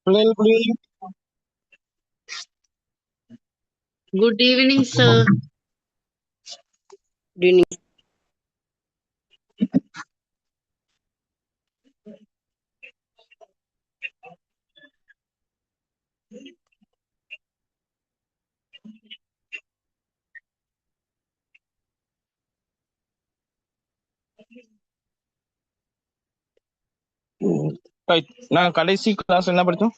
Well, good evening. Good evening, sir. Good evening. Right. நான் கடைசி class என்ன படிச்சோம்?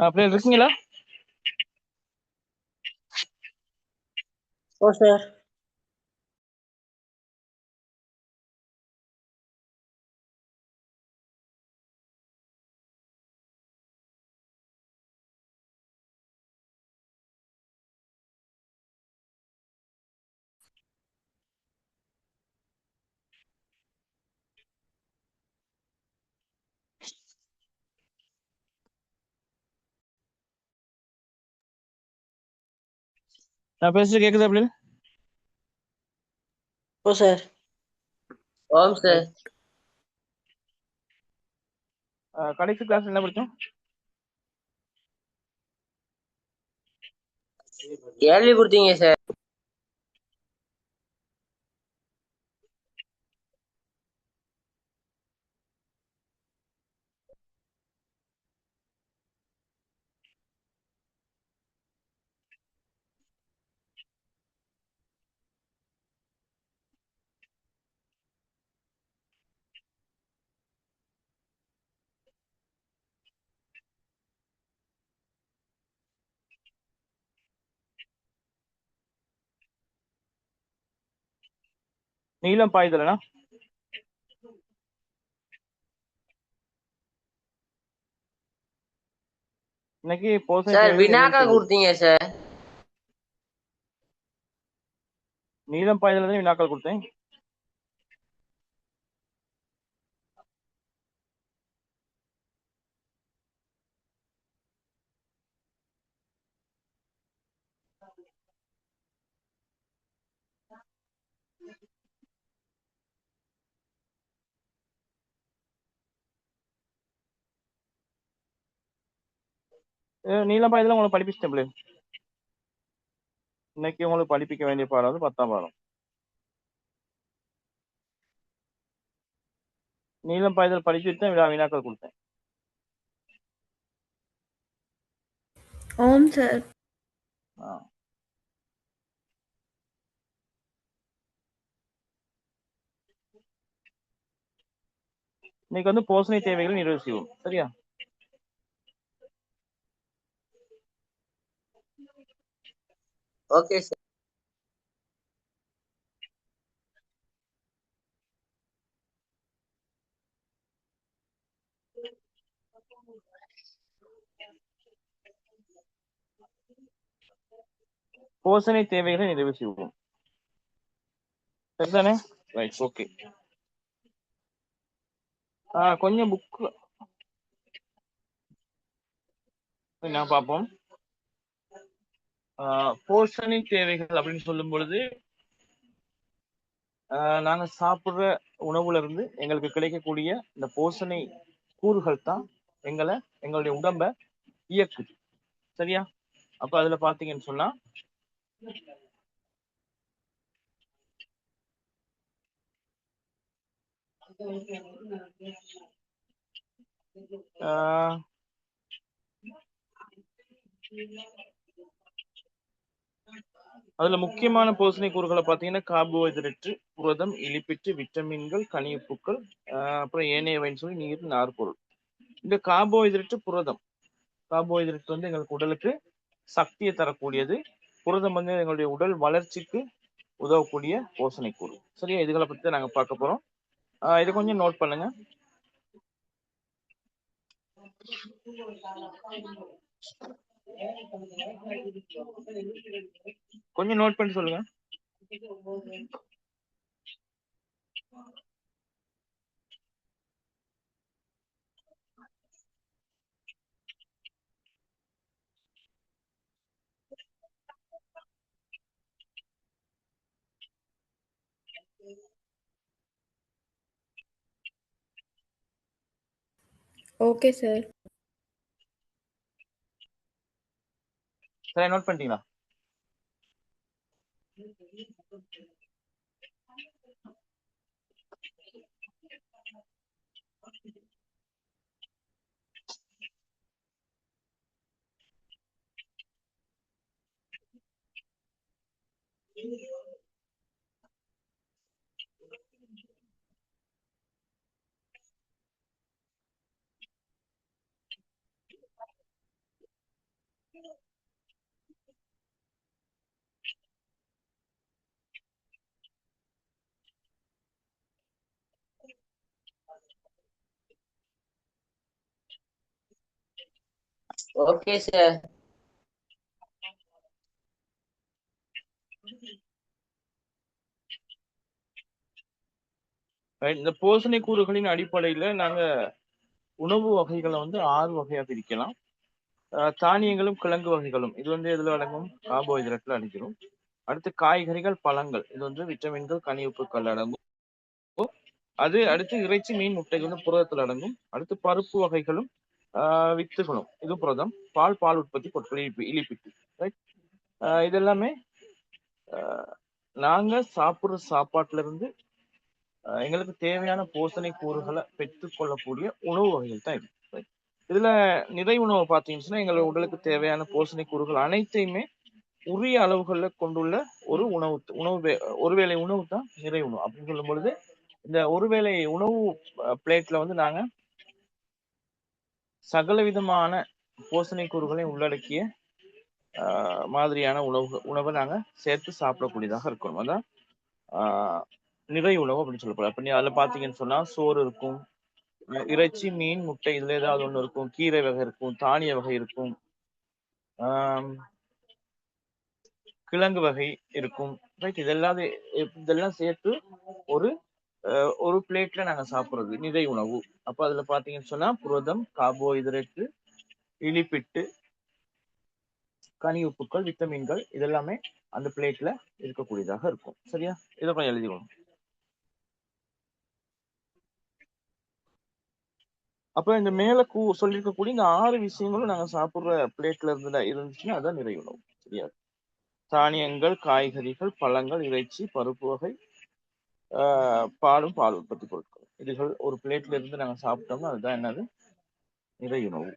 அப்படியே இருக்கீங்களா? Oh, sir. நான் பேசுறது கேக்குதா அப்படி? Oh, sir. sir. கடைசி கிளாஸ் என்ன படிச்சோம்? கேள்வி கொடுத்தீங்க சார். நீளம் பாய்தலனா? இன்னைக்கு போசனை சார் தேவைகள் வினாக்கா நிர்வகித்தல். கொடுத்தீங்க சார். நீளம் பாய்தல் தான் வினாக்கள் கொடுத்தேன். நீளம் பாய்தல உங்களுக்கு படிப்பிச்சிட்டேன் பிள்ளை. இன்னைக்கு உங்களுக்கு படிப்பிக்க வேண்டிய பாடம் வந்து 10ஆம் பாடம். நீளம் பாய்தல் படிச்சுட்டு தான் வினாக்கள் கொடுத்தேன். ஓம் சார். இன்னைக்கு வந்து போசனை தேவைகளை நிறைவு செய்வோம். சரியா? Okay sir. போசனை தேவைகளை நிறைவு செய்வோம். சரிதானே? Right, okay. கொஞ்சம் புக் நான் பார்ப்போம். போஷணை தேவைகள் அப்படின்னு சொல்லும் பொழுது நாங்க சாப்பிடுற உணவுல இருந்து எங்களுக்கு கிடைக்கக்கூடிய இந்த போஷணை கூறுகள் தான் எங்களுடைய உடம்ப இயக்குது. சரியா? அப்ப அதுல பாத்தீங்கன்னு சொன்னா அதுல முக்கியமான போசனை கூறுகளை பார்த்தீங்கன்னா கார்போஹைட்ரேட், புரதம், இலிப்பிட்டு, விட்டமின்கள், கனியுப்புக்கள், அப்புறம் ஏனையவைன்னு சொல்லி நீர், நார்ப்பொருள். இந்த கார்போஹைட்ரேட் புரதம். கார்போஹைட்ரேட் வந்து எங்களுக்கு உடலுக்கு சக்தியை தரக்கூடியது. புரதம் வந்து எங்களுடைய உடல் வளர்ச்சிக்கு உதவக்கூடிய போசனை கூறு. சரியா, இதுகளை பத்தி தான் நாங்க பார்க்க போறோம். இதை கொஞ்சம் நோட் பண்ணுங்க. கொஞ்சம் நோட் பண்ணி சொல்லுங்க. Okay sir. சரி, நோட் பண்ணிட்டீங்களா? Okay sir. இந்த போசனை கூறுகளின் அடிப்படையில நாங்க உணவு வகைகளை வந்து 6 வகையா பிரிக்கலாம். தானியங்களும் கிழங்கு வகைகளும் இது வந்து எதுல அடங்கும்? கார்போஹைட்ரேட்ல அடங்கிடும். அடுத்து காய்கறிகள், பழங்கள் இது வந்து விட்டமின்கள், கனியுப்புக்கள் அடங்கும். அது அடுத்து இறைச்சி, மீன், முட்டை வந்து புரதத்தில் அடங்கும். அடுத்து பருப்பு வகைகளும் வித்துகளும் இது புரதம். பால் உற்பத்தி பொருட்கள் இலிப்பிட்டு. ரைட், இது எல்லாமே நாங்க சாப்பிடுற சாப்பாட்டுல இருந்து எங்களுக்கு தேவையான போசனை கூறுகளை பெற்றுக்கொள்ளக்கூடிய உணவு வகைகள் தான் இது. இதுல நிறை உணவு பார்த்தீங்கன்னா எங்களோட உடலுக்கு தேவையான போசனை கூறுகள் அனைத்தையுமே உரிய அளவுகள்ல கொண்டுள்ள ஒரு ஒருவேளை உணவு தான் நிறை உணவு. அப்படின்னு சொல்லும் பொழுது இந்த ஒருவேளை உணவு பிளேட்ல வந்து நாங்க சகல விதமான போசனை கூறுகளை உள்ளடக்கிய மாதிரியான உணவை நாங்க சேர்த்து சாப்பிடக்கூடியதாக இருக்கணும். அதான் நிறை உணவு அப்படின்னு சொல்லப்படும். அப்ப அதுல பாத்தீங்கன்னு சொன்னா சோறு இருக்கும், இறைச்சி, மீன், முட்டை இதுல ஏதாவது ஒண்ணு இருக்கும், கீரை வகை இருக்கும், தானிய வகை இருக்கும், கிழங்கு வகை இருக்கும். ரைட், இதெல்லாம் சேர்த்து ஒரு பிளேட்ல நாங்க சாப்பிடுறது நிறை உணவு. அப்ப அதுல பாத்தீங்கன்னு சொன்னா புரதம், கார்போஹைட்ரேட், இலிப்பிட்டு, கனி உப்புக்கள், விட்டமின்கள் இதெல்லாமே அந்த பிளேட்ல இருக்கக்கூடியதாக இருக்கும். சரியா, இதை கொஞ்சம் எழுதிக்கணும். அப்ப இந்த மேல சொல்லியிருக்கக்கூடிய இந்த 6 விஷயங்களும் நாங்க சாப்பிடுற பிளேட்ல இருந்துச்சுன்னா அதான் நிறை உணவு. சரியா, தானியங்கள், காய்கறிகள், பழங்கள், இறைச்சி, பருப்பு வகை, பால் உற்பத்தி பொருட்கள் இதுகள் ஒரு பிளேட்ல இருந்து நாங்க சாப்பிட்டோம்னா அதுதான் என்னது? நிறை உணவு.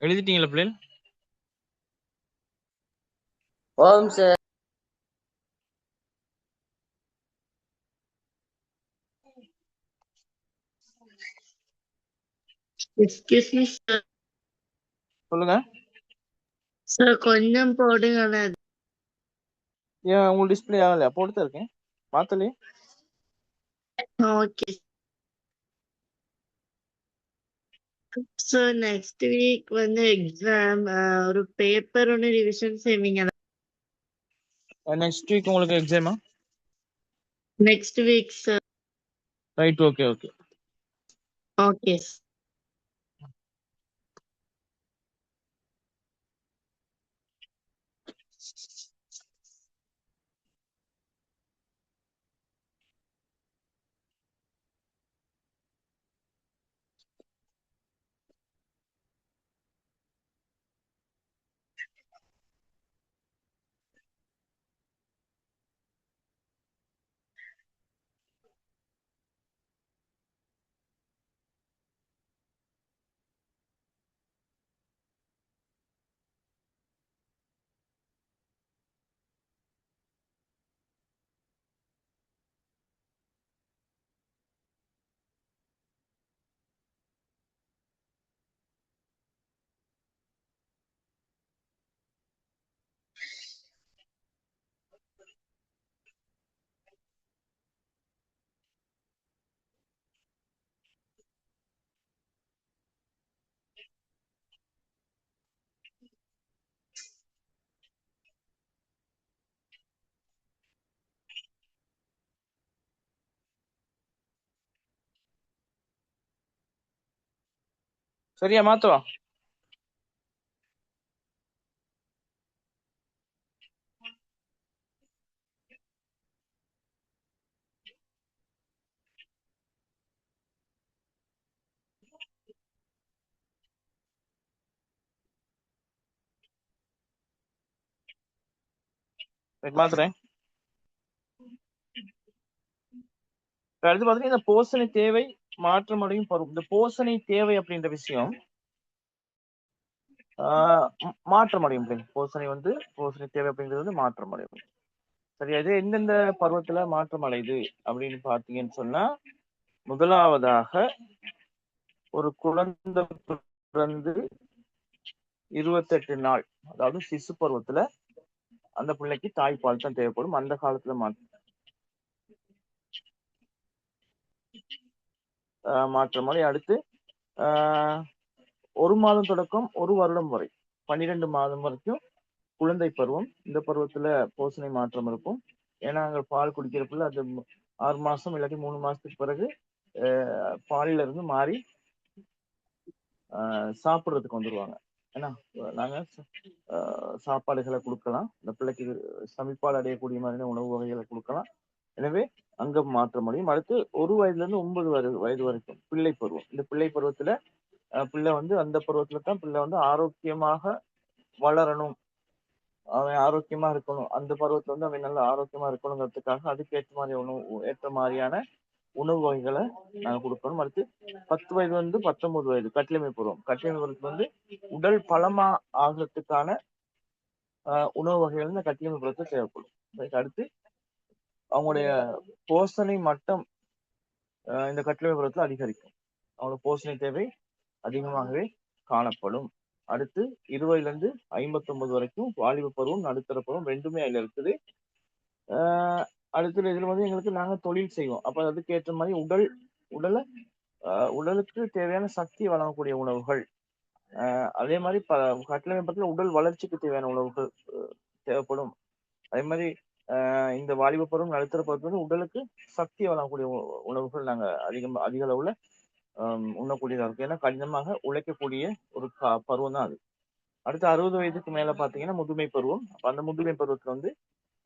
எழுதிட்டீங்களா பிள்ளைகள்? ஓம் சார். Excuse me sir. சொல்லுங்க. சார் கொஞ்சம் போடுங்க. ஏன் உங்களுக்கு டிஸ்பிளே ஆகலையா? போட்டு இருக்கேன், மாத்தலையே. Okay sir. நெக்ஸ்ட் வீக் வந்து எக்ஸாம். ஒரு பேப்பர் ஒன்று ரிவிஷன் செய்வீங்க. நெக்ஸ்ட் வீக் உங்களுக்கு எக்ஸாமா? Next week sir. Right, okay okay. Okay. சரியா மாத்துவா? மாத்துறேன். அடுத்து பாத்தீங்கன்னா இந்த போசனை தேவை மாற்றமடையும் பருவம். இந்த போசனை தேவை அப்படின்ற விஷயம் மாற்றமடையும். போசனை தேவை அப்படிங்கிறது வந்து மாற்றமடையும். சரி, அது எந்தெந்த பருவத்துல மாற்றம் அடையுது அப்படின்னு பாத்தீங்கன்னு சொன்னா, முதலாவதாக ஒரு குழந்தை பிறந்து 28 நாள், அதாவது சிசு பருவத்துல அந்த பிள்ளைக்கு தாய்ப்பால் தான் தேவைப்படும். அந்த காலத்துல மாற்றமடை. அடுத்து 1 மாதம் தொடக்கம் 1 வருடம் வரை 12 மாதம் வரைக்கும் குழந்தை பருவம். இந்த பருவத்துல போசனை மாற்றம் இருக்கும். ஏன்னா அங்க பால் குடிக்கிறப்பல அது 6 மாசம் இல்லாட்டி 3 மாசத்துக்கு பிறகு பாலில இருந்து மாறி சாப்பிடுறதுக்கு வந்துருவாங்க. ஏன்னா நாங்க சாப்பாடுகளை கொடுக்கலாம், இந்த பிள்ளைக்கு சமிப்பால் அடையக்கூடிய மாதிரியான உணவு வகைகளை கொடுக்கலாம். எனவே அங்க மாற்றம் அடையும். அடுத்து 1 வயதுல இருந்து 9 வயது வரைக்கும் பிள்ளை பருவம். இந்த பிள்ளை பருவத்துல பிள்ளை வந்து அந்த பருவத்துல தான் பிள்ளை வந்து ஆரோக்கியமாக வளரணும், அவன் ஆரோக்கியமா இருக்கணும். அந்த பருவத்துல வந்து அவன் நல்லா ஆரோக்கியமா இருக்கணுங்கிறதுக்காக அதுக்கு ஏற்ற மாதிரியான உணவு வகைகளை நாங்க கொடுக்கணும். அடுத்து 10 வயது வந்து 19 வயது கட்டிலமை பருவம். கட்டிலமை பருவத்துக்கு வந்து உடல் பலமா ஆகிறதுக்கான உணவு வகைகள் இந்த கட்டிலமை பருவத்துக்கு தேவைப்படும். அடுத்து அவங்களுடைய போஷணை மட்டம் இந்த கட்டிலமை பருவத்துல அதிகரிக்கும். அவங்களோட போஷணை தேவை அதிகமாகவே காணப்படும். அடுத்து 20 இருந்து 59 வரைக்கும் வாலிப பருவம், நடுத்தர பருவம் ரெண்டுமே அதுல இருக்குது. அடுத்த இதுல வந்து எங்களுக்கு நாங்க தொழில் செய்வோம். அப்ப அதுக்கு ஏற்ற மாதிரி உடலுக்கு தேவையான சக்தி வழங்கக்கூடிய உணவுகள், அதே மாதிரி கட்டிலமை பருவத்துல உடல் வளர்ச்சிக்கு தேவையான உணவுகள் தேவைப்படும். அதே மாதிரி இந்த வாலிப பருவம், நடுத்தர பருவத்துல வந்து உடலுக்கு சக்தி வழங்கக்கூடிய உணவுகள் நாங்க அதிக அளவுல உண்ணக்கூடியதா இருக்கு. ஏன்னா கடினமாக உழைக்கக்கூடிய ஒரு பருவம் தான் அது. அடுத்து 60 வயதுக்கு மேல பாத்தீங்கன்னா முதுமை பருவம். அப்ப அந்த முதுமை பருவத்துல வந்து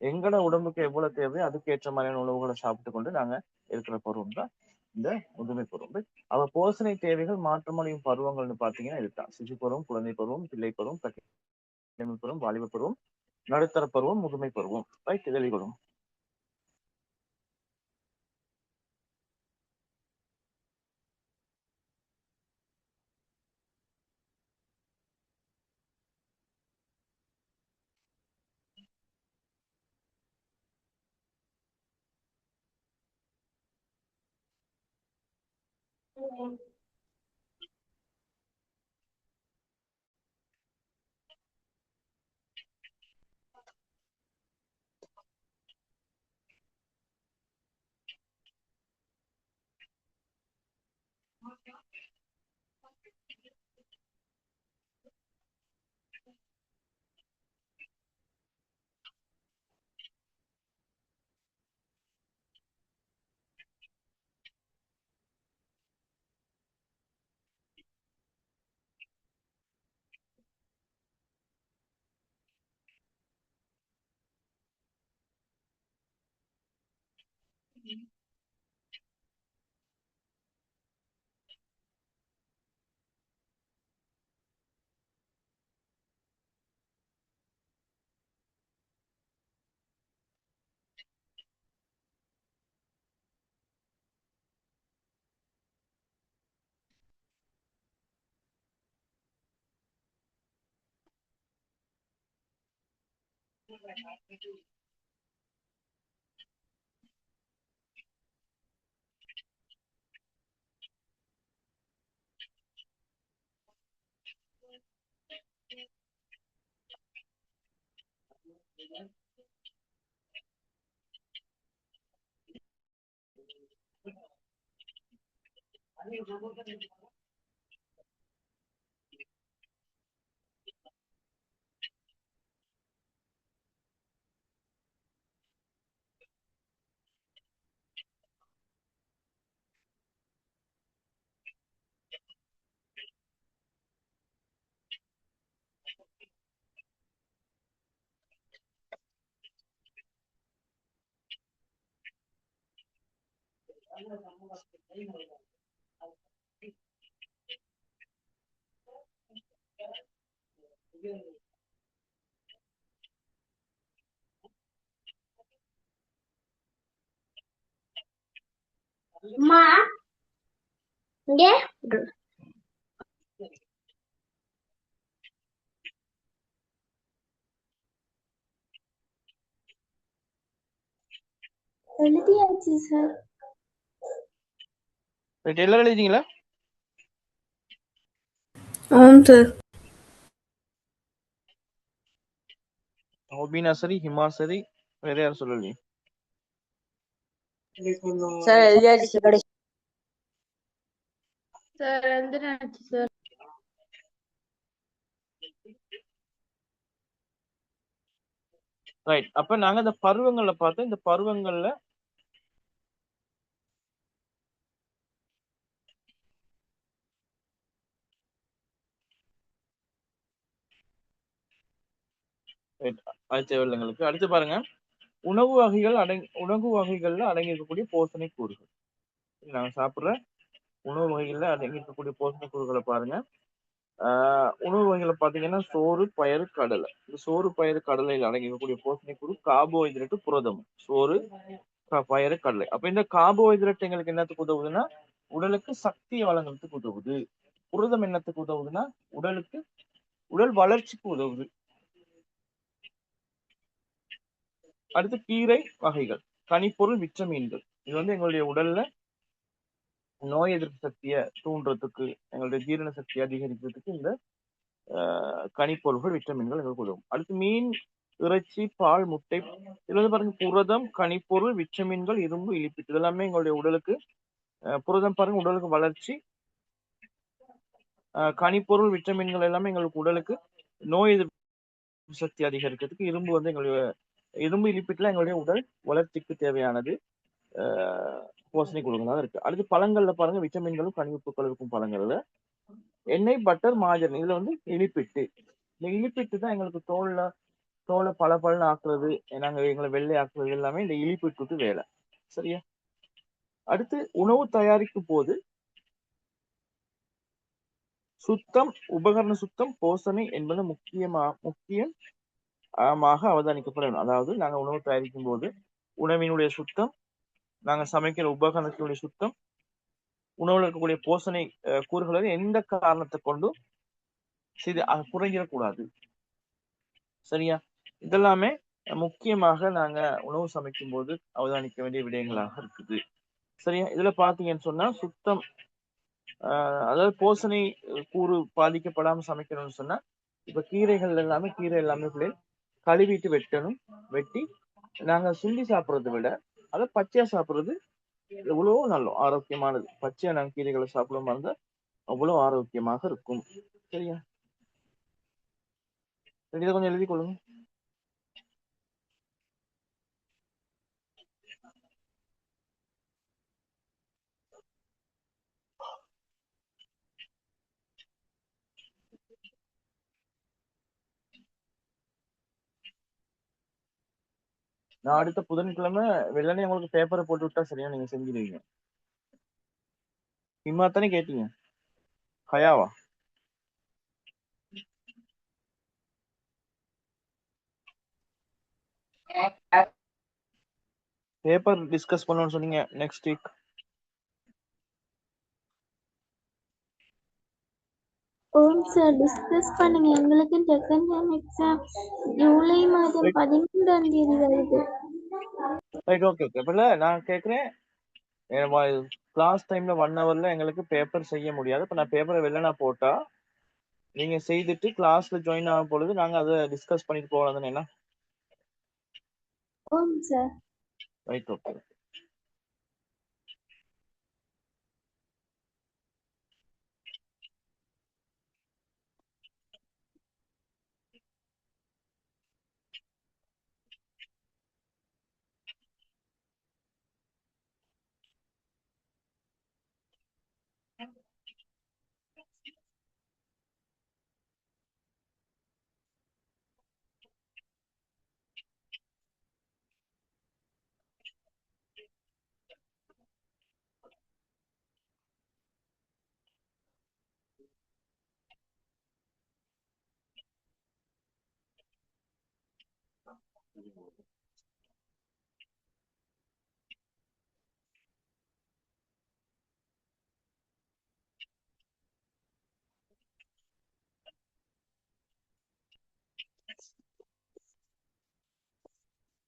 எங்கட உடம்புக்கு எவ்வளவு தேவையோ அதுக்கு ஏற்ற மாதிரியான உணவுகளை சாப்பிட்டு கொண்டு நாங்க இருக்கிற பருவம் தான் இந்த முதுமை பருவம். அவ போஷணை தேவைகள் மாற்றமடையும் பருவங்கள்னு பாத்தீங்கன்னா இதுதான்: சிசு பருவம், குழந்தை பருவம், பிள்ளை பருவம், கட்டிலமை பருவம், வாலிப பருவம், நடுத்தர பருவம், முதுமை பருவம். ரைட், தெளிவுகளும். அம்மா இங்க எழுதியாச்சு சார். ரைட், எல்லாரும் எழுதிட்டீங்களா? ஆமாம் சார். ஹோபினா சரி, ஹிமா சரி, வேற யாரும் சொல்லலையே. சார் எழுதியாச்சு சார். சார் எழுதியாச்சு சார். ரைட், அப்ப நாங்க இந்த பருவங்கள்ல பார்த்தோம். இந்த பருவங்கள்ல தேவையில்லைங்களுக்கு. அடுத்து பாருங்க, உணவு வகைகள்ல அடங்கி இருக்கக்கூடிய போஷணை கூறுகள். நாங்க சாப்பிடுற உணவு வகைகள்ல அடங்கி இருக்கக்கூடிய போஷணை கூறுகளை பாருங்க. உணவு வகைகளை பாத்தீங்கன்னா சோறு, பயறு, கடலை. இந்த சோறு, பயறு, கடலையில் அடங்கி இருக்கக்கூடிய போஷணை கூறு கார்போஹைட்ரேட், புரதம். சோறு, பயறு, கடலை. அப்ப இந்த கார்போஹைட்ரேட் எங்களுக்கு என்னத்துக்கு உதவுதுன்னா உடலுக்கு சக்தியை வழங்குறதுக்கு உதவுது. புரதம் என்னத்துக்கு உதவுதுன்னா உடல் வளர்ச்சிக்கு உதவுது. அடுத்து கீரை வகைகள், கனிப்பொருள், விட்டமின்கள். இது வந்து எங்களுடைய உடல்ல நோய் எதிர்ப்பு சக்தியை தூண்டுறதுக்கு, எங்களுடைய ஜீரண சக்தியை அதிகரிக்கிறதுக்கு இந்த கனிப்பொருள்கள், விட்டமின்கள் எங்களுக்கு உதவும். அடுத்து மீன், இறைச்சி, பால், முட்டை. இதுல வந்து பாருங்க புரதம், கனிப்பொருள், விட்டமின்கள், இரும்பு, இலிப்பிட். இதெல்லாமே எங்களுடைய உடலுக்கு புரதம் பாருங்க உடலுக்கு வளர்ச்சி, கனிப்பொருள், விட்டமின்கள் எல்லாமே எங்களுக்கு உடலுக்கு நோய் எதிர்ப்பு சக்தி அதிகரிக்கிறதுக்கு, இரும்பு வந்து எங்களுடைய இரும்பு, இலிப்பிட்லாம் எங்களுடைய உடல் வளர்ச்சிக்கு தேவையானது போஷணை கூறுகளாக இருக்கு. அடுத்து பழங்கள்ல பாருங்க விட்டமின்களும் கனிவுப்புகள் இருக்கும் பழங்கள்ல. எண்ணெய், பட்டர், மார்ஜரின். இதுல வந்து இலிப்பிட்டு. இந்த இலிப்பிட்டு தான் எங்களுக்கு தோலை பல ஆக்குறது, எங்களை வெள்ளை ஆக்குறது எல்லாமே இந்த இலிப்பிட்டு வேலை. சரியா? அடுத்து உணவு தயாரிக்கும் போது சுத்தம், உபகரண சுத்தம், போஷணை என்பது முக்கியமாக அவதானிக்கப்பட வேண்டும். அதாவது நாங்க உணவு தயாரிக்கும் போது உணவினுடைய சுத்தம், நாங்க சமைக்கிற உபகரணத்தினுடைய சுத்தம், உணவுல இருக்கக்கூடிய போஷணை கூறுகளை எந்த காரணத்தை கொண்டும் குறைஞ்சிடக்கூடாது. சரியா? இதெல்லாமே முக்கியமாக நாங்க உணவு சமைக்கும் போது அவதானிக்க வேண்டிய விடயங்களாக இருக்குது. சரியா? இதுல பாத்தீங்கன்னு சொன்னா சுத்தம் அதாவது போசனை கூறு பாதிக்கப்படாம சமைக்கணும்னு சொன்னா இப்ப கீரைகள் எல்லாமே பிள்ளை கழுவிட்டு வெட்டணும். வெட்டி நாங்க சுண்டி சாப்பிடுறதை விட அதை பச்சையா சாப்பிடுறது எவ்வளவோ நல்ல ஆரோக்கியமானது. பச்சையா நாங்க கீரைகளை சாப்பிடுமா இருந்தா அவ்வளவு ஆரோக்கியமாக இருக்கும். சரியா? இதை கொஞ்சம் எழுதி கொள்ளுங்க. நான் அடுத்த புதன்கிழமை வெள்ளனே உங்களுக்கு பேப்பரை போட்டு விட்டா சரியா நீங்க செஞ்சிருவீங்க. இம்மா தானே கேட்டீங்க? ஹயாவா? பேப்பர் டிஸ்கஸ் பண்ணணும்னு சொன்னீங்க நெக்ஸ்ட் வீக். ஓம் சார் டிஸ்கஸ் பண்ணுங்க. எங்களுக்கு செகண்ட் டேர்ம் எக்ஸாம் ஜூலை மாதம் 12ஆம் தேதி வருது. Right, okay okay. அப்ப நான் கேட்கிறேன், கிளாஸ் டைம்ல 1 ஹவர்ல எங்களுக்கு பேப்பர் செய்ய முடியாது. இப்ப நான் பேப்பரை வெளில போட்டா நீங்க செய்துட்டு கிளாஸ்ல ஜாயின் ஆகும் பொழுது நாங்க அதை டிஸ்கஸ் பண்ணிட்டு போகலாம் என்ன? ஓம் சார். Right, okay.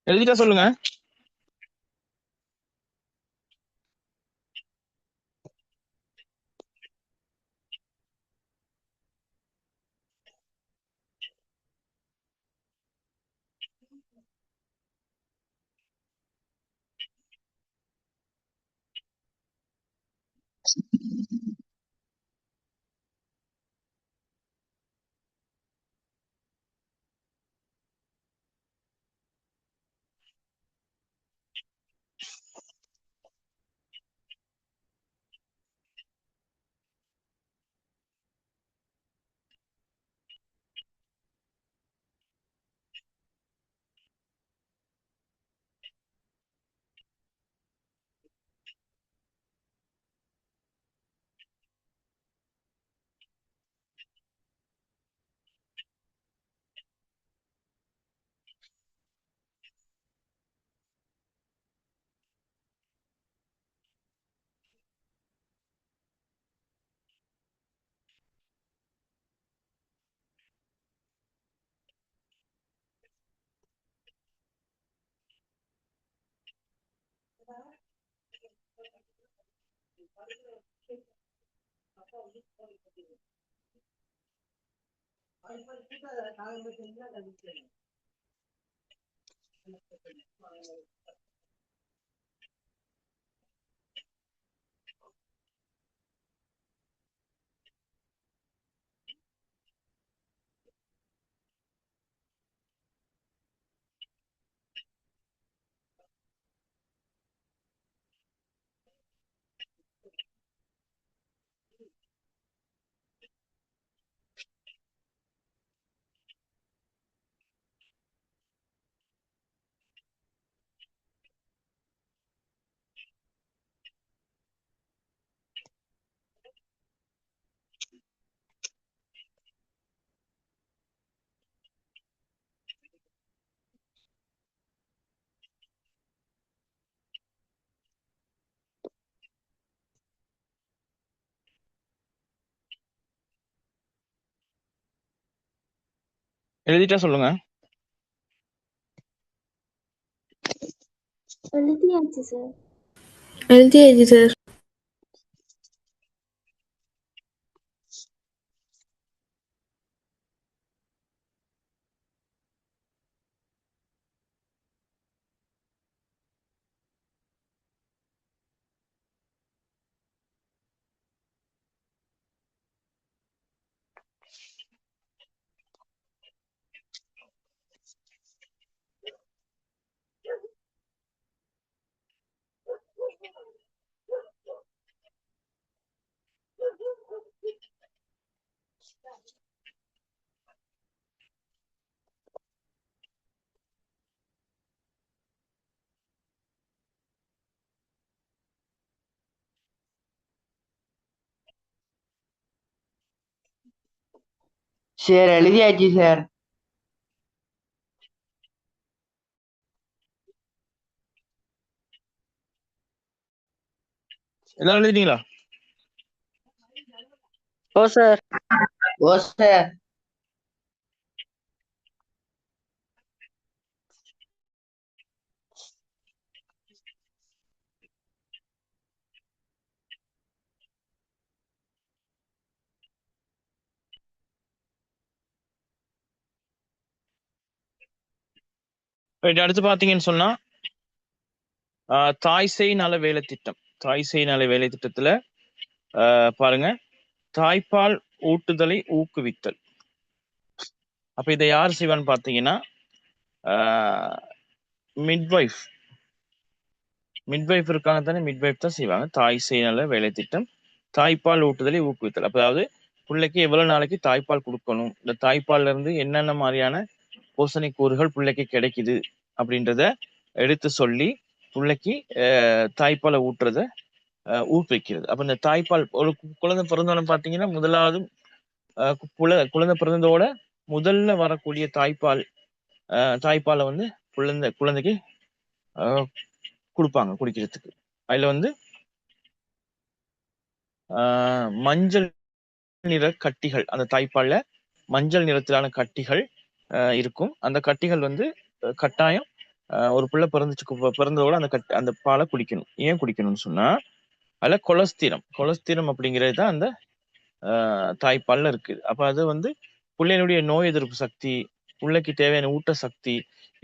எழுதிட்டா சொல்லுங்க. எழுதிட்டா சொல்லுங்க. எழுதியாச்சு சார். எழுதியாச்சு சார். சார் எழுதியாச்சு சார். எல்லாரும் எழுதிட்டீங்களா? ஓ சார். ஓ சார். ரைட், அடுத்து பாத்தீங்கன்னு சொன்னா தாய் சேய் நல வேலை திட்டம். தாய் சேய் நல வேலை திட்டத்துல பாருங்க, தாய்ப்பால் ஊட்டுதலை ஊக்குவித்தல். அப்ப இதை யார் செய்வான்னு பாத்தீங்கன்னா மிட்வைஃப் இருக்காங்க தானே, மிட்வைஃப் தான் செய்வாங்க. தாய் சேய் நல வேலை திட்டம், தாய்ப்பால் ஊட்டுதலை ஊக்குவித்தல். அப்ப அதாவது பிள்ளைக்கு எவ்வளவு நாளைக்கு தாய்ப்பால் கொடுக்கணும், இந்த தாய்ப்பால்ல இருந்து என்னென்ன மாதிரியான போஷணை கூறுகள் பிள்ளைக்கு கிடைக்குது அப்படின்றத எடுத்து சொல்லி பிள்ளைக்கு தாய்ப்பாலை ஊட்டுறத ஊக்குவிக்கிறது. அப்ப இந்த தாய்ப்பால் ஒரு குழந்தை பிறந்தோன்னு பாத்தீங்கன்னா முதலாவது குழந்தை பிறந்ததோட முதல்ல வரக்கூடிய தாய்ப்பாலை வந்து குழந்தைக்கு கொடுப்பாங்க குடிக்கிறதுக்கு. அதுல வந்து மஞ்சள் நிற கட்டிகள், அந்த தாய்ப்பால்ல மஞ்சள் நிறத்திலான கட்டிகள் இருக்கும். அந்த கட்டிகள் வந்து கட்டாயம் ஒரு பிள்ளை பிறந்ததோட அந்த பாலை குடிக்கணும். ஏன் குடிக்கணும்னு சொன்னா அதுல கொலஸ்திரம் அப்படிங்கிறது தான் அந்த தாய்ப்பால்ல இருக்குது. அப்ப அது வந்து பிள்ளையினுடைய நோய் எதிர்ப்பு சக்தி, பிள்ளைக்கு தேவையான ஊட்ட சக்தி,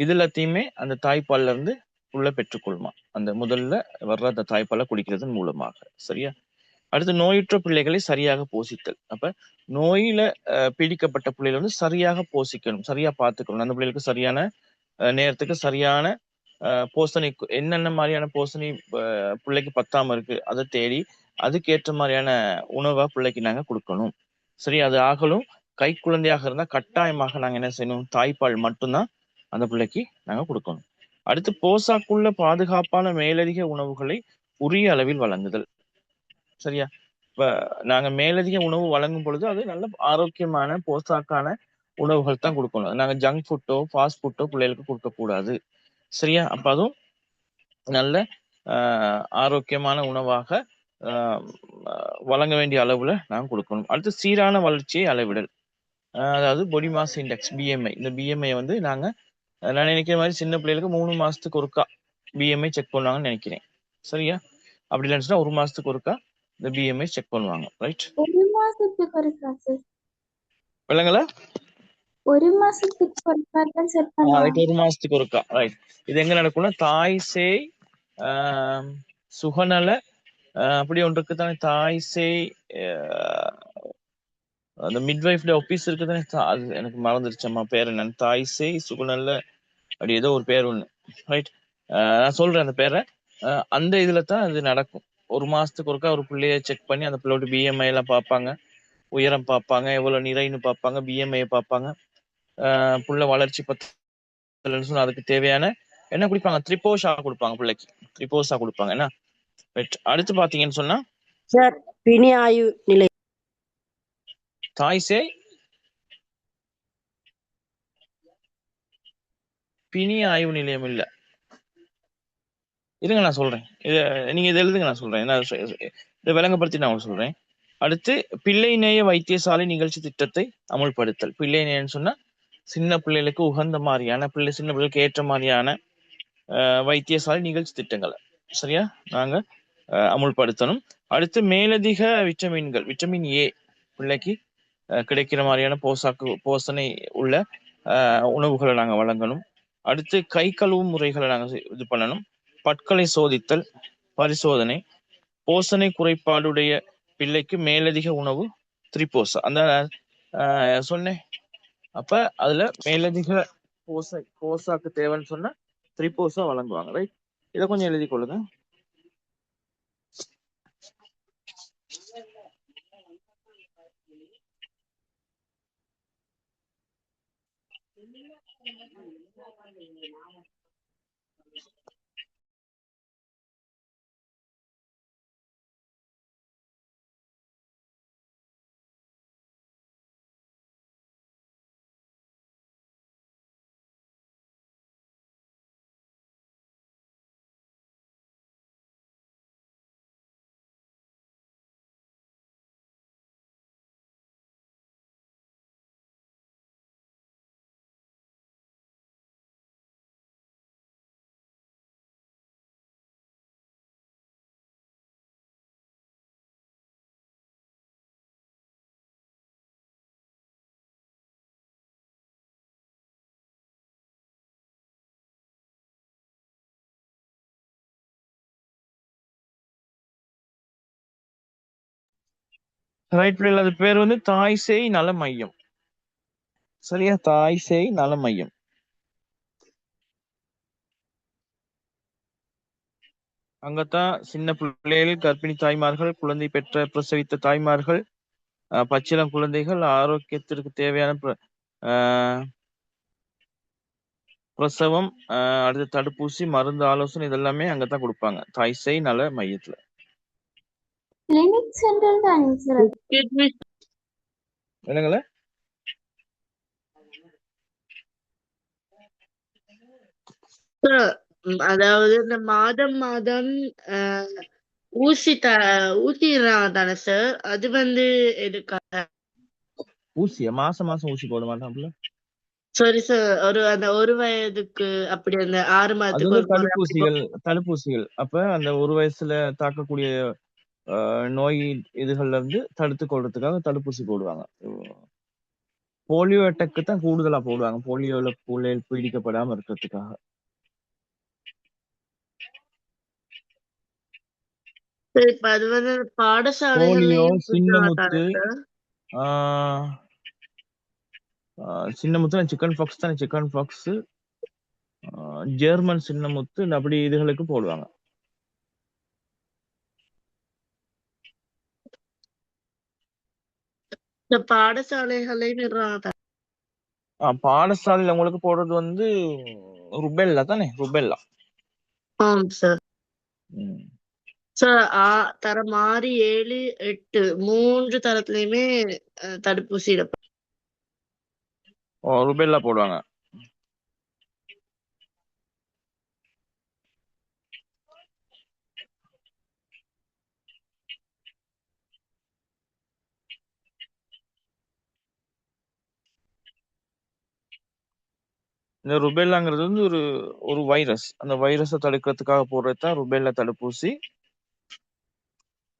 இது எல்லாத்தையுமே அந்த தாய்ப்பால்ல இருந்து புள்ள பெற்றுக்கொள்ளுமா, அந்த முதல்ல வர்ற அந்த தாய்ப்பாலை குடிக்கிறதன் மூலமாக. சரியா? அடுத்து நோயுற்ற பிள்ளைகளை சரியாக போஷித்தல். அப்ப நோயில பீடிக்கப்பட்ட பிள்ளைகளை வந்து சரியாக போஷிக்கணும், சரியா பார்த்துக்கணும். அந்த பிள்ளைகளுக்கு சரியான நேரத்துக்கு சரியான போஷணை, என்னென்ன மாதிரியான போஷணை பிள்ளைக்கு பத்தாம இருக்கு அதை தேடி அதுக்கேற்ற மாதிரியான உணவை பிள்ளைக்கு நாங்க கொடுக்கணும். சரி, அது ஆகலும் கை குழந்தையாக இருந்தா கட்டாயமாக நாங்க என்ன செய்யணும், தாய்ப்பால் மட்டும்தான் அந்த பிள்ளைக்கு நாங்க கொடுக்கணும். அடுத்து போசாக்குள்ள பாதுகாப்பான மேலதிக உணவுகளை உரிய அளவில் வழங்குதல். சரியா? இப்ப நாங்க மேலதிக உணவு வழங்கும் பொழுது அது நல்ல ஆரோக்கியமான போசாக்கான உணவுகள் தான் கொடுக்கணும். நாங்க ஜங்க் ஃபுட்டோ ஃபாஸ்ட் ஃபுட்டோ பிள்ளைகளுக்கு கொடுக்க கூடாது. சரியா? அப்ப அதுவும் நல்ல ஆரோக்கியமான உணவாக வழங்க வேண்டிய அளவுல நாங்க கொடுக்கணும். அடுத்து சீரான வளர்ச்சியை அளவிடல், அதாவது பொடி மாஸ் இண்டெக்ஸ், பிஎம்ஐ. இந்த பிஎம்ஐ வந்து நான் நினைக்கிற மாதிரி சின்ன பிள்ளைகளுக்கு 3 மாசத்துக்கு ஒருக்கா பிஎம்ஐ செக் பண்ணுவாங்கன்னு நினைக்கிறேன். சரியா? அப்படி இல்லைன்னு 1 மாசத்துக்கு ஒருக்கா இந்த பிஎம்ஐ செக் பண்ணுவாங்க. ரைட்? 1 மாசத்துக்கு ஒருக்கா சார்? விலங்குல 1 மாசத்துக்கு ஒருக்கா தான் செக் பண்ணுவாங்க. 1 மாசத்துக்கு ஒருக்கா. ரைட். இது எங்க நடக்கும்னா தாய் சேய் சுகநல அப்படி ஒன்று இருக்கு தானே, தாய் சேய் அந்த மிட்வைஃப்ல ஆபீஸ் இருக்கு தானே, அது எனக்கு மறந்துருச்சம்மா பேர் என்னன்னு, தாய் சேய் சுகநல அப்படி ஏதோ ஒரு பேர் ஒண்ணு. ரைட், நான் சொல்றேன் அந்த பேரை. அந்த இதுல தான் அது நடக்கும். 1 மாசத்துக்கு ஒருக்கா ஒரு பிள்ளைய செக் பண்ணி அந்த பிள்ளையோட பிஎம்ஐ எல்லாம் பார்ப்பாங்க, உயரம் பார்ப்பாங்க, எவ்வளவு நிறைன்னு பார்ப்பாங்க, பிஎம்ஐ பார்ப்பாங்க, புள்ள வளர்ச்சி பத்தலன்னு சொன்னா அதுக்கு தேவையான என்ன குடிப்பாங்க, த்ரிபோஷா கொடுப்பாங்க பிள்ளைக்கு, த்ரிபோஷா கொடுப்பாங்க. என்ன அடுத்து பாத்தீங்கன்னு சொன்னா சார் பிணி ஆய்வு நிலை. தாய் சேய் பிணி ஆய்வு நிலையம் இல்ல, இருங்க நான் சொல்றேன். நீங்க இதை எழுதுங்க, நான் சொல்றேன். இதை விளங்கப்படுத்தி நான் சொல்றேன். அடுத்து பிள்ளை நேய வைத்தியசாலை நிகழ்ச்சி திட்டத்தை அமுல்படுத்தல். பிள்ளை நேயன்னு சொன்னா சின்ன பிள்ளைகளுக்கு உகந்த மாதிரியான சின்ன பிள்ளைகளுக்கு ஏற்ற மாதிரியான வைத்தியசாலை நிகழ்ச்சி திட்டங்களை சரியா நாங்க அமுல்படுத்தணும். அடுத்து மேலதிக விட்டமின்கள், விட்டமின் ஏ பிள்ளைக்கு கிடைக்கிற மாதிரியான போஷணை உள்ள உணவுகளை நாங்க வழங்கணும். அடுத்து கை கழுவும் முறைகளை நாங்க இது பண்ணணும். பற்களை சோதித்தல் பரிசோதனை, போஷணை குறைபாடுடைய பிள்ளைக்கு மேலதிக உணவு த்ரிபோசா அந்த சொன்னேன். அப்ப அதுல மேலதிக போசாக்கு தேவைன்னு சொன்னா த்ரிபோசா வழங்குவாங்க. ரைட், இதை கொஞ்சம் எழுதி கொள்ளுங்க. ரைட் பிள்ளைகள், அது பேர் வந்து தாய் சேய் நல மையம். சரியா, தாய் சேய் நல மையம். அங்கத்தான் சின்ன பிள்ளைகள், கர்ப்பிணி தாய்மார்கள், குழந்தை பெற்ற பிரசவித்த தாய்மார்கள், பச்சிளம் குழந்தைகள் ஆரோக்கியத்திற்கு தேவையான பிரசவம், அடுத்து தடுப்பூசி, மருந்து ஆலோசனை இதெல்லாமே அங்கதான் கொடுப்பாங்க, தாய் சேய் நல மையத்துல. கிளினிக் சென்டர் தானே சார்? என்னங்கள? அதாவது இந்த மாதம் ஊசிடுறாங்க தானே சார்? அது வந்து எதுக்காக? ஊசியா? மாசம் மாசம் ஊசி போட மாட்டாங்கல்ல. சரி சார், அந்த 1 வயதுக்கு அப்படி அந்த 6 அது மாதத்துக்கு வந்து ஒரு முறை அப்படி தடுப்பூசிகள். அப்ப அந்த 1 வயசுல தாக்கக்கூடிய நோய் இதுகள்ல இருந்து தடுத்து கொள்றதுக்காக தடுப்பூசி போடுவாங்க. போலியோ அட்டாக்கு தான் கூடுதலா போடுவாங்க, போலியோல பிள்ளைகள் பீடிக்கப்படாம இருக்கிறதுக்காக. சரி, இப்ப அது வந்து போலியோ, பாடசாலைகள்லயும் சின்னமுத்து, சார்? சின்னமுத்து சிக்கன் பாக்ஸ் தானே, சிக்கன் பாக்ஸ், ஜெர்மன் சின்னமுத்து, அப்படி இதுகளுக்கு போடுவாங்க. இந்த பாடசாலைகளையும் விடுறாங்க. பாடசாலையில உங்களுக்கு போடுறது வந்து ருபெல்லா தானே, ருபெல்லா. ஆமாம் சார். சார், தரம் 6, 7, 8 3 தரத்திலயுமே தடுப்பூசி ருபெல்லா போடுவாங்க. இந்த ருபெல்லாங்கிறது வந்து ஒரு வைரஸ். அந்த வைரஸை தடுக்கிறதுக்காக போடுறதுதான் ருபெல்லா தடுப்பூசி.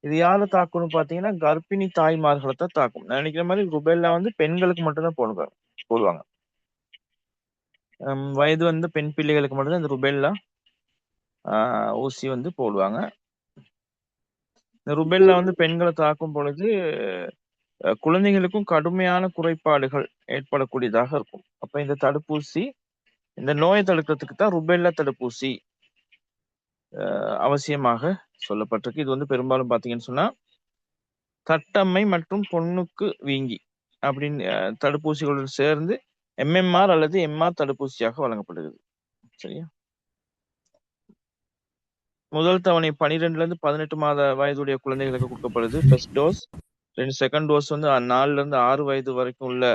இது யாரை தாக்கும்னு பாத்தீங்கன்னா கர்ப்பிணி தாய்மார்களை தான் தாக்கும். நான் நினைக்கிற மாதிரி ருபெல்லா வந்து பெண்களுக்கு மட்டும்தான் போடுவாங்க. வயது வந்து பெண் பிள்ளைகளுக்கு மட்டும்தான் இந்த ருபெல்லா ஊசி வந்து போடுவாங்க. இந்த ருபெல்லா வந்து பெண்களை தாக்கும் பொழுது குழந்தைகளுக்கும் கடுமையான குறைபாடுகள் ஏற்படக்கூடியதாக இருக்கும். அப்ப இந்த தடுப்பூசி, இந்த நோயை தடுக்கிறதுக்கு தான் ருபெல்லா தடுப்பூசி அவசியமாக சொல்லப்பட்டிருக்கு. இது வந்து பெரும்பாலும் பாத்தீங்கன்னு சொன்னா தட்டம்மை மற்றும் பொண்ணுக்கு வீங்கி அப்படின்னு தடுப்பூசிகளுடன் சேர்ந்து MMR அல்லது MR தடுப்பூசியாக வழங்கப்படுகிறது. சரியா, முதல் தவணை 12ல இருந்து 18 மாத வயதுடைய குழந்தைகளுக்கு கொடுக்கப்படுது ஃபர்ஸ்ட் டோஸ். செகண்ட் டோஸ் வந்து 4ல இருந்து 6 வயது வரைக்கும் உள்ள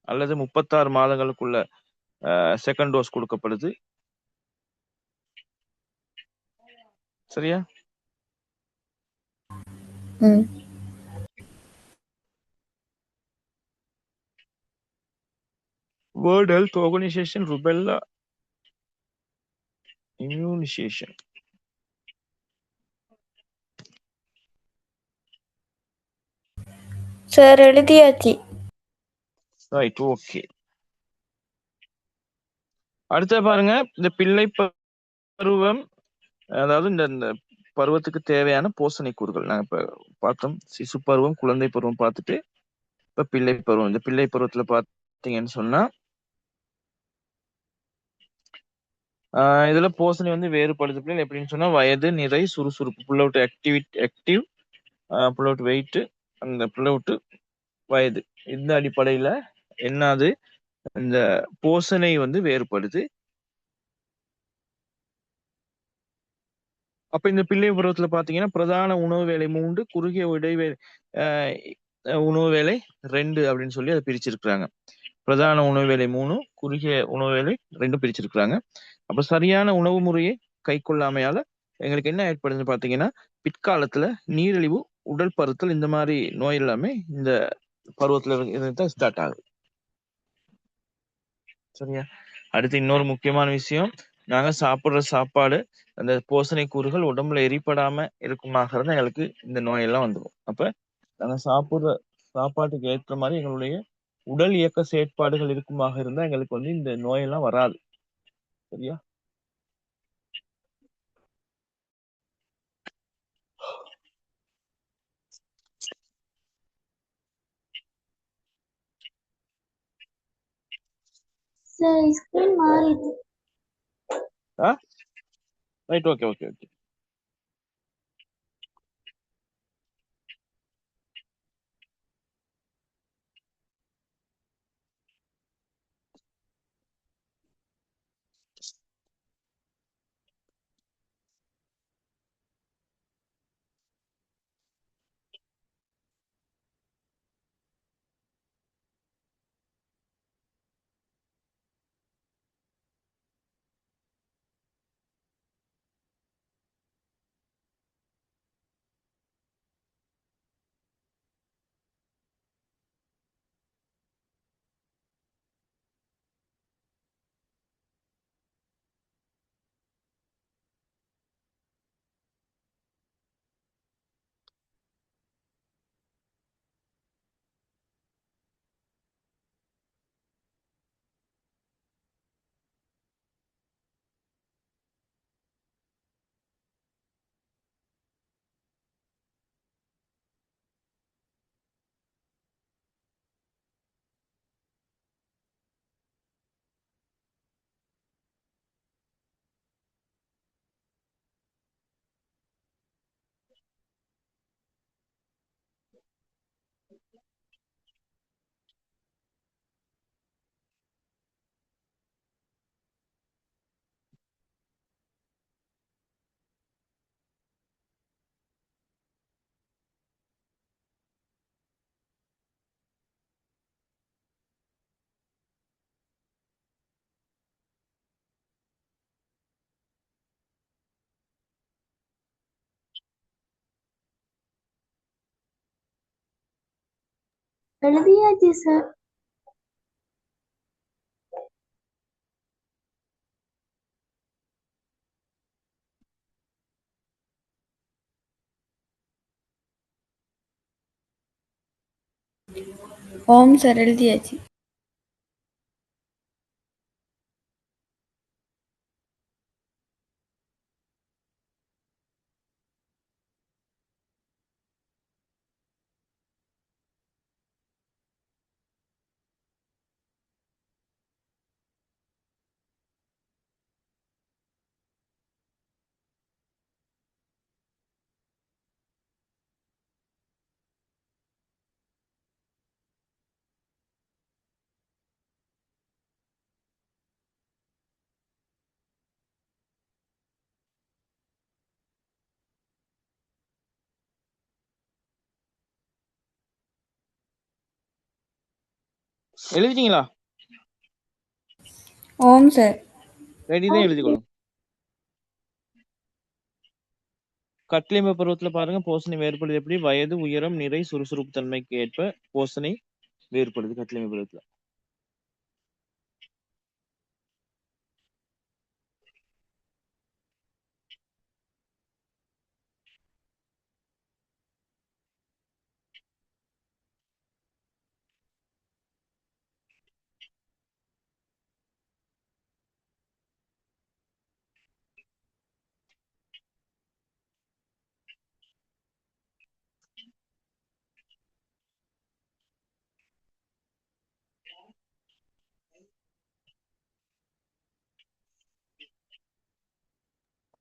அல்லது 36 மாதங்களுக்குள்ள செகண்ட் டோஸ் கொடுக்கப்படுது. சரியா, World Health Organization rubella immunisation. Sir எழுதியாச்சு. Right, okay. அடுத்த பாருங்க, இந்த பிள்ளை பருவம், அதாவது இந்த பருவத்துக்கு தேவையான போஷணை கூறுகள் நாங்க இப்ப பார்த்தோம். சிசு பருவம், குழந்தை பருவம் பார்த்துட்டு இப்ப பிள்ளை பருவம். இந்த பிள்ளை பருவத்துல பாத்தீங்கன்னு சொன்னா இதுல போஷணை வந்து வேறுபடுது பிள்ளைகள். எப்படின்னு சொன்னா வயது, நிறை, சுறுசுறுப்பு, full out active, full out weight, அந்த புல் அவுட் வயது, இந்த அடிப்படையில என்னது இந்த போஷணை வந்து வேறுபடுது. அப்ப இந்த பிள்ளை பருவத்துல பாத்தீங்கன்னா பிரதான உணவு வேலை 3, குறுகிய இடைவேளை உணவு வேலை 2 அப்படின்னு சொல்லி அதை பிரிச்சிருக்கிறாங்க. பிரதான உணவு வேலை 3, குறுகிய உணவு வேலை 2 பிரிச்சிருக்கிறாங்க. அப்ப சரியான உணவு முறையை கை கொள்ளாமையால எங்களுக்கு என்ன ஏற்படுதுன்னு பாத்தீங்கன்னா பிற்காலத்துல நீரிழிவு, உடல் பருத்தல், இந்த மாதிரி நோய் எல்லாமே இந்த பருவத்துல இருந்து ஸ்டார்ட் ஆகுது. சரியா, அடுத்து இன்னொரு முக்கியமான விஷயம், நாங்க சாப்பிடுற சாப்பாடு அந்த போஷணை கூறுகள் உடம்புல எரிப்படாம இருக்குமாக இருந்தா எங்களுக்கு இந்த நோயெல்லாம் வந்துடும். அப்ப நாங்க சாப்பிடுற சாப்பாட்டுக்கு ஏற்ற மாதிரி எங்களுடைய உடல் இயக்க செயற்பாடுகள் இருக்குமாக இருந்தா எங்களுக்கு வந்து இந்த நோயெல்லாம் வராது. சரியா, சார் ஸ்கிரீன் மாறிடுச்சு. Right, okay okay okay. எழுதியாச்சு சார். ஓம் சார் எழுதியாச்சு. எழுதிட்டீங்களா? ஓம் சார். ரெடி தான், எழுதிக்கொள்ளும். கட்லிம பருவத்துல பாருங்க, போசனை வேறுபடுது எப்படி? வயது, உயரம், நிறை, சுறுசுறுப்பு தன்மைக்கு ஏற்ப போசனை வேறுபடுது கட்லிம பருவத்துல.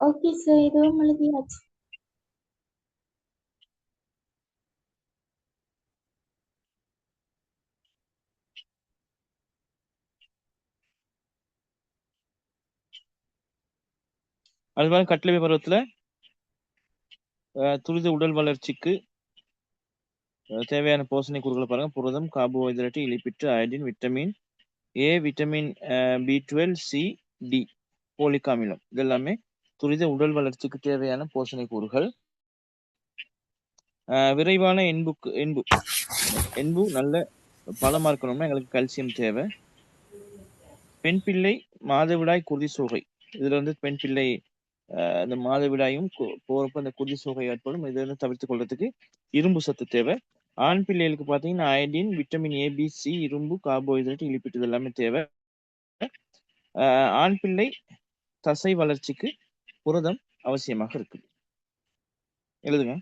ஓகே சார், இதுவும் எழுதியாச்சு. அது மாதிரி கட்லிம பருவத்துல துரித உடல் வளர்ச்சிக்கு தேவையான போசனை கூறுகளை பாருங்க. புரதம், carbohydrate, lipid, iodine, vitamin A, vitamin B12, C, D, folic அமிலம், இதெல்லாமே துரித உடல் வளர்ச்சிக்கு தேவையான போசனை கூறுகள். விரைவான என்பு நல்ல பலமா இருக்கணும்னா எங்களுக்கு கல்சியம் தேவை. பெண் பிள்ளை மாதவிடாய் குருதி சோகை, இதுல வந்து பெண் பிள்ளை அந்த மாதவிடாயும் போறப்ப அந்த குருதி சோகை ஏற்படும். இதை வந்து தவிர்த்து கொள்றதுக்கு இரும்பு சத்து தேவை. ஆண் பிள்ளைகளுக்கு பாத்தீங்கன்னா iodine, vitamin A, B, C, இரும்பு, கார்போஹைட்ரேட், இலிப்பிட்டு இது எல்லாமே தேவை. ஆண் பிள்ளை தசை வளர்ச்சிக்கு புரதம் அவசியமாக இருக்கு. எழுதுங்க.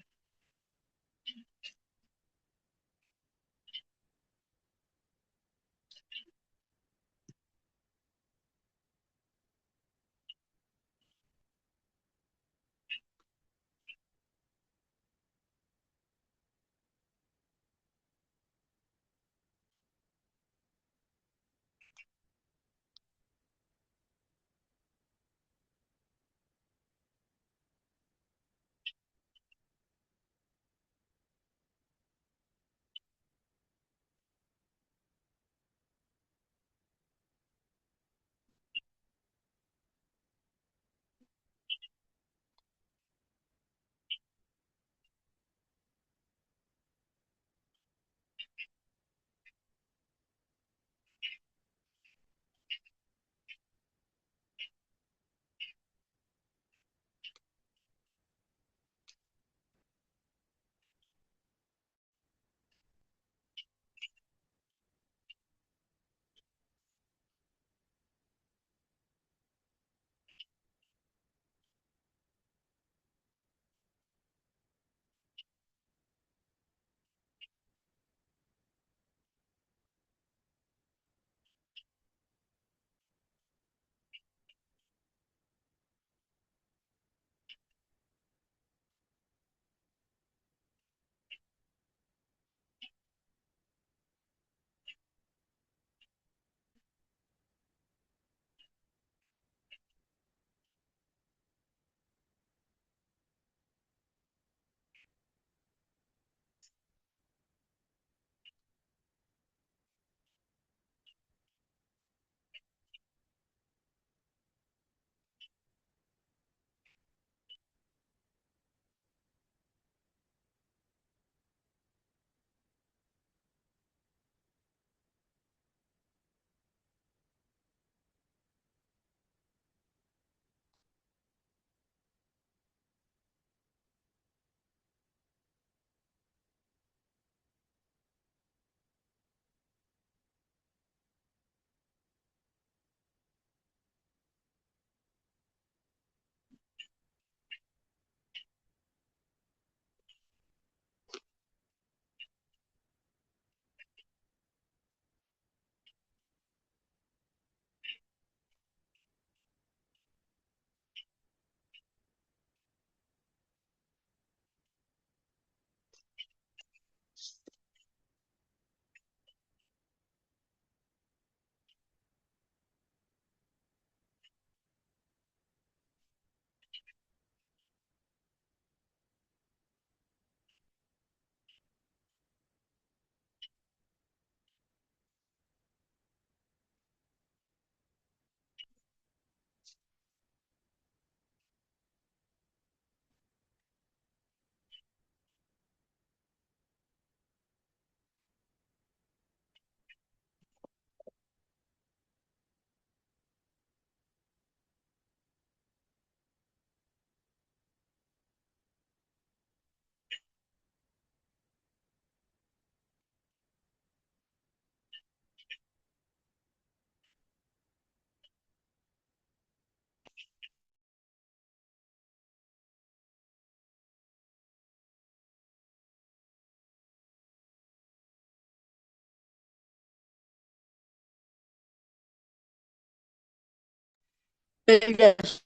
Yes.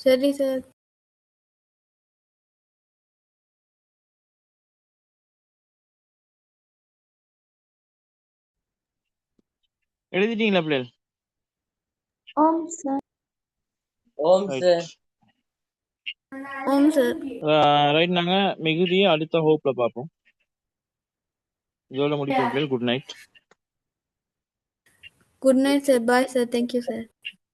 சரி சார். எழுதிட்டீங்களா பிள்ளைகள்? ஓம் சார். ரைட். ஓம் சார். ரைட், நாங்க மிகுதியை அடுத்த ஹோப்ல பார்ப்போம். இதோட முடிப்போம் பிள்ளைகள். Good night. Good night sir. Bye sir. Thank you sir.